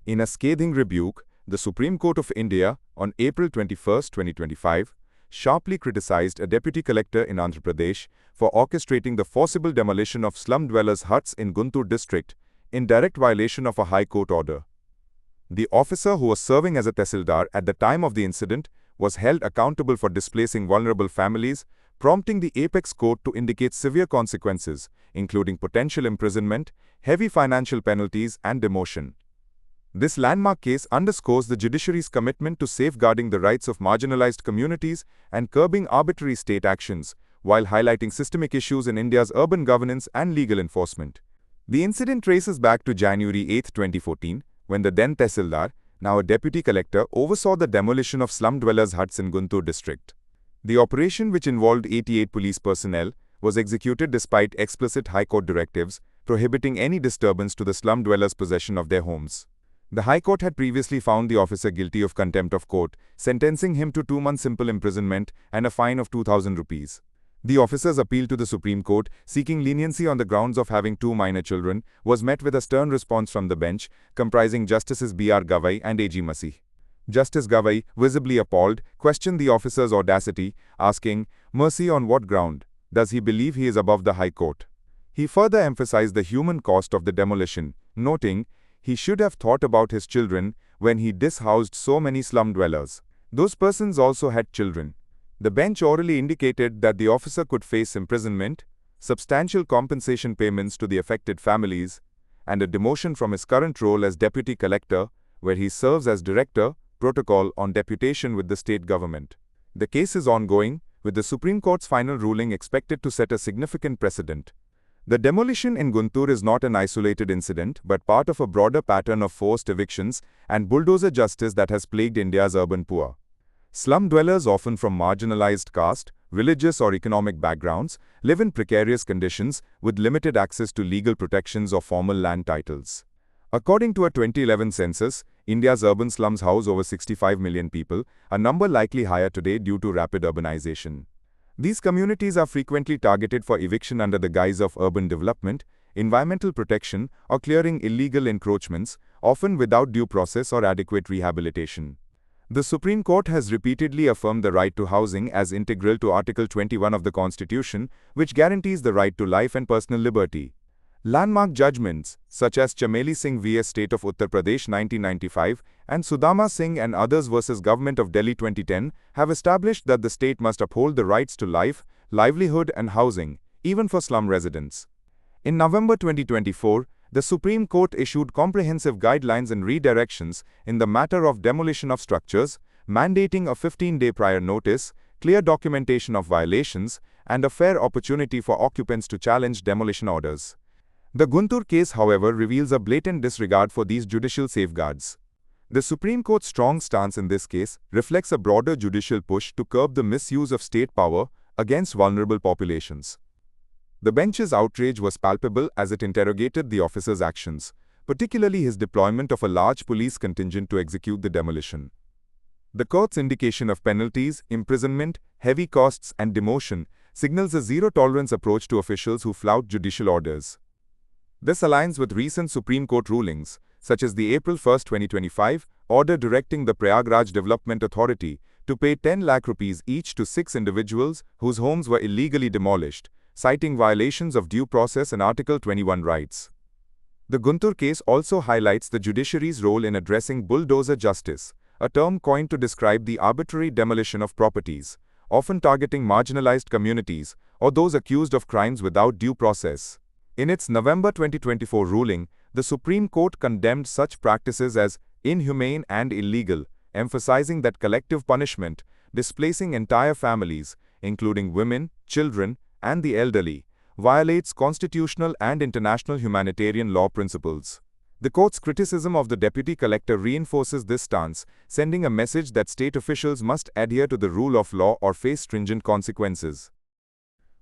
In a scathing rebuke, the Supreme Court of India, on April 21, 2025, sharply criticized a deputy collector in Andhra Pradesh for orchestrating the forcible demolition of slum dwellers' huts in Guntur district, in direct violation of a High Court order. The officer, who was serving as a tehsildar at the time of the incident, was held accountable for displacing vulnerable families, prompting the apex court to indicate severe consequences, including potential imprisonment, heavy financial penalties, and demotion. This landmark case underscores the judiciary's commitment to safeguarding the rights of marginalized communities and curbing arbitrary state actions, while highlighting systemic issues in India's urban governance and legal enforcement. The incident traces back to January 8, 2014, when the then tehsildar, now a deputy collector, oversaw the demolition of slum dwellers' huts in Guntur district. The operation, which involved 88 police personnel, was executed despite explicit High Court directives prohibiting any disturbance to the slum dwellers' possession of their homes. The High Court had previously found the officer guilty of contempt of court, sentencing him to 2 months simple imprisonment and a fine of 2,000 rupees. The officer's appeal to the Supreme Court, seeking leniency on the grounds of having 2 minor children, was met with a stern response from the bench, comprising Justices B.R. Gavai and A.G. Masih. Justice Gavai, visibly appalled, questioned the officer's audacity, asking, "Mercy on what ground? Does he believe he is above the High Court?" He further emphasized the human cost of the demolition, noting, he should have thought about his children when he dishoused so many slum dwellers. Those persons also had children. The bench orally indicated that the officer could face imprisonment, substantial compensation payments to the affected families, and a demotion from his current role as deputy collector, where he serves as director, protocol on deputation with the state government. The case is ongoing, with the Supreme Court's final ruling expected to set a significant precedent. The demolition in Guntur is not an isolated incident, but part of a broader pattern of forced evictions and bulldozer justice that has plagued India's urban poor. Slum dwellers, often from marginalized caste, religious or economic backgrounds, live in precarious conditions with limited access to legal protections or formal land titles. According to a 2011 census, India's urban slums house over 65 million people, a number likely higher today due to rapid urbanization. These communities are frequently targeted for eviction under the guise of urban development, environmental protection, or clearing illegal encroachments, often without due process or adequate rehabilitation. The Supreme Court has repeatedly affirmed the right to housing as integral to Article 21 of the Constitution, which guarantees the right to life and personal liberty. Landmark judgments, such as Chameli Singh vs. State of Uttar Pradesh 1995 and Sudama Singh and others vs. Government of Delhi 2010, have established that the state must uphold the rights to life, livelihood and housing, even for slum residents. In November 2024, the Supreme Court issued comprehensive guidelines and redirections in the matter of demolition of structures, mandating a 15-day prior notice, clear documentation of violations, and a fair opportunity for occupants to challenge demolition orders. The Guntur case, however, reveals a blatant disregard for these judicial safeguards. The Supreme Court's strong stance in this case reflects a broader judicial push to curb the misuse of state power against vulnerable populations. The bench's outrage was palpable as it interrogated the officer's actions, particularly his deployment of a large police contingent to execute the demolition. The court's indication of penalties, imprisonment, heavy costs, and demotion signals a zero-tolerance approach to officials who flout judicial orders. This aligns with recent Supreme Court rulings, such as the April 1, 2025, order directing the Prayagraj Development Authority to pay 10 lakh rupees each to 6 individuals whose homes were illegally demolished, citing violations of due process and Article 21 rights. The Guntur case also highlights the judiciary's role in addressing bulldozer justice, a term coined to describe the arbitrary demolition of properties, often targeting marginalized communities or those accused of crimes without due process. In its November 2024 ruling, the Supreme Court condemned such practices as inhumane and illegal, emphasizing that collective punishment, displacing entire families, including women, children, and the elderly, violates constitutional and international humanitarian law principles. The court's criticism of the deputy collector reinforces this stance, sending a message that state officials must adhere to the rule of law or face stringent consequences.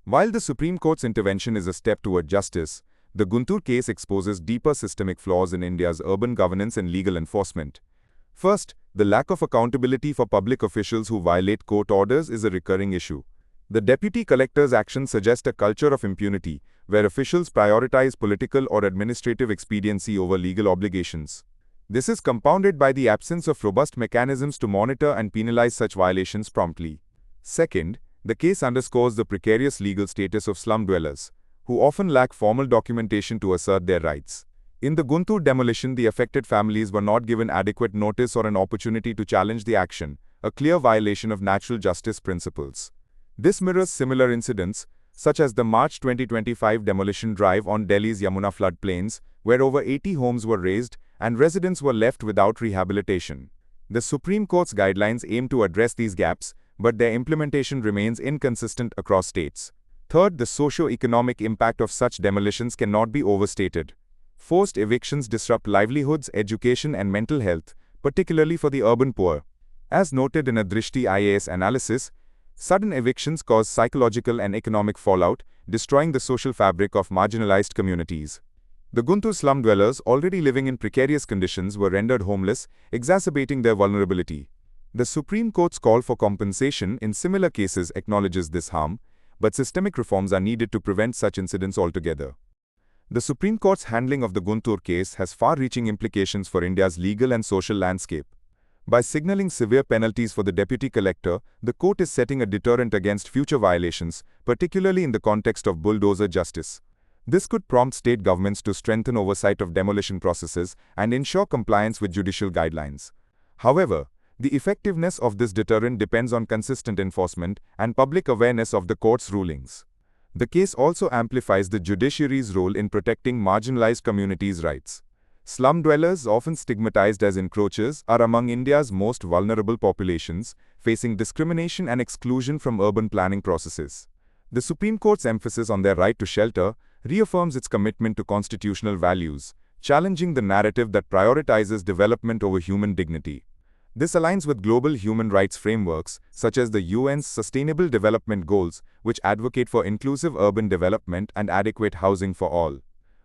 While the Supreme Court's intervention is a step toward justice, the Guntur case exposes deeper systemic flaws in India's urban governance and legal enforcement. First, the lack of accountability for public officials who violate court orders is a recurring issue. The deputy collector's actions suggest a culture of impunity, where officials prioritize political or administrative expediency over legal obligations. This is compounded by the absence of robust mechanisms to monitor and penalize such violations promptly. Second, the case underscores the precarious legal status of slum dwellers, who often lack formal documentation to assert their rights. In the Guntur demolition, the affected families were not given adequate notice or an opportunity to challenge the action, a clear violation of natural justice principles. This mirrors similar incidents, such as the March 2025 demolition drive on Delhi's Yamuna floodplains, where over 80 homes were razed and residents were left without rehabilitation. The Supreme Court's guidelines aim to address these gaps, but their implementation remains inconsistent across states. Third, the socio-economic impact of such demolitions cannot be overstated. Forced evictions disrupt livelihoods, education, and mental health, particularly for the urban poor. As noted in a Drishti IAS analysis, sudden evictions cause psychological and economic fallout, destroying the social fabric of marginalized communities. The Guntur slum dwellers, already living in precarious conditions, were rendered homeless, exacerbating their vulnerability. The Supreme Court's call for compensation in similar cases acknowledges this harm, but systemic reforms are needed to prevent such incidents altogether. The Supreme Court's handling of the Guntur case has far-reaching implications for India's legal and social landscape. By signaling severe penalties for the deputy collector, the court is setting a deterrent against future violations, particularly in the context of bulldozer justice. This could prompt state governments to strengthen oversight of demolition processes and ensure compliance with judicial guidelines. However, the effectiveness of this deterrent depends on consistent enforcement and public awareness of the court's rulings. The case also amplifies the judiciary's role in protecting marginalized communities' rights. Slum dwellers, often stigmatized as encroachers, are among India's most vulnerable populations, facing discrimination and exclusion from urban planning processes. The Supreme Court's emphasis on their right to shelter reaffirms its commitment to constitutional values, challenging the narrative that prioritizes development over human dignity. This aligns with global human rights frameworks, such as the UN's Sustainable Development Goals, which advocate for inclusive urban development and adequate housing for all.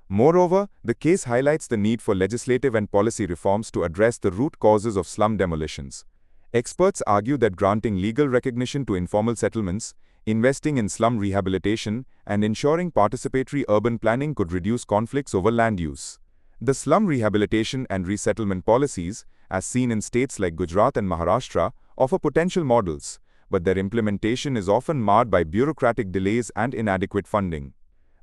Moreover, the case highlights the need for legislative and policy reforms to address the root causes of slum demolitions. Experts argue that granting legal recognition to informal settlements, investing in slum rehabilitation, and ensuring participatory urban planning could reduce conflicts over land use. The slum rehabilitation and resettlement policies, as seen in states like Gujarat and Maharashtra, offer potential models, but their implementation is often marred by bureaucratic delays and inadequate funding.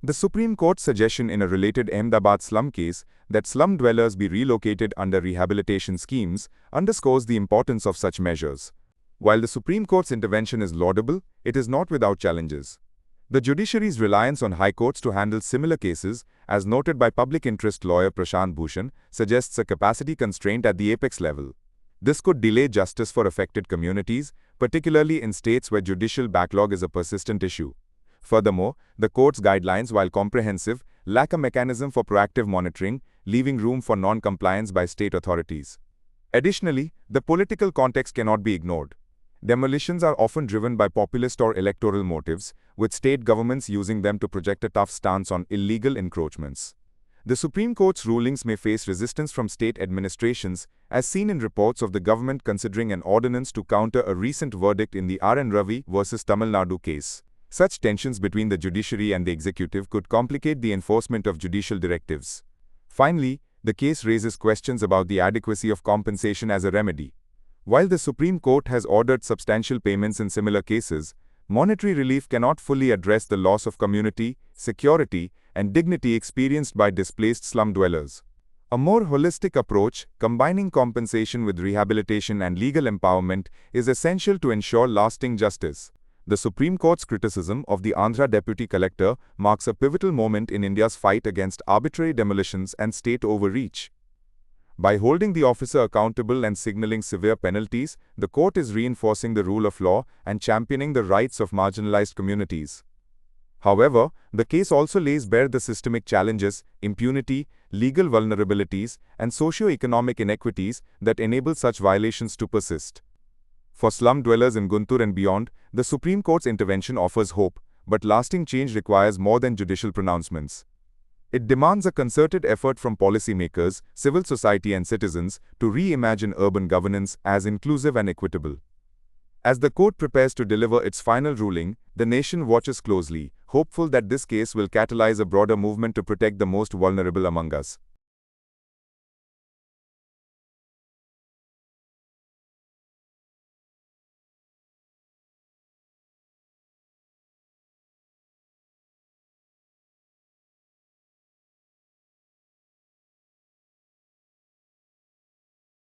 The Supreme Court's suggestion in a related Ahmedabad slum case that slum dwellers be relocated under rehabilitation schemes underscores the importance of such measures. While the Supreme Court's intervention is laudable, it is not without challenges. The judiciary's reliance on high courts to handle similar cases, as noted by public interest lawyer Prashant Bhushan, suggests a capacity constraint at the apex level. This could delay justice for affected communities, particularly in states where judicial backlog is a persistent issue. Furthermore, the court's guidelines, while comprehensive, lack a mechanism for proactive monitoring, leaving room for non-compliance by state authorities. Additionally, the political context cannot be ignored. Demolitions are often driven by populist or electoral motives, with state governments using them to project a tough stance on illegal encroachments. The Supreme Court's rulings may face resistance from state administrations, as seen in reports of the government considering an ordinance to counter a recent verdict in the R.N. Ravi versus Tamil Nadu case. Such tensions between the judiciary and the executive could complicate the enforcement of judicial directives. Finally, the case raises questions about the adequacy of compensation as a remedy. While the Supreme Court has ordered substantial payments in similar cases, monetary relief cannot fully address the loss of community, security, and dignity experienced by displaced slum dwellers. A more holistic approach, combining compensation with rehabilitation and legal empowerment, is essential to ensure lasting justice. The Supreme Court's criticism of the Andhra deputy collector marks a pivotal moment in India's fight against arbitrary demolitions and state overreach. By holding the officer accountable and signaling severe penalties, the court is reinforcing the rule of law and championing the rights of marginalized communities. However, the case also lays bare the systemic challenges, impunity, legal vulnerabilities, and socio-economic inequities that enable such violations to persist. For slum dwellers in Guntur and beyond, the Supreme Court's intervention offers hope, but lasting change requires more than judicial pronouncements. It demands a concerted effort from policymakers, civil society and citizens to reimagine urban governance as inclusive and equitable. As the court prepares to deliver its final ruling, the nation watches closely, hopeful that this case will catalyze a broader movement to protect the most vulnerable among us.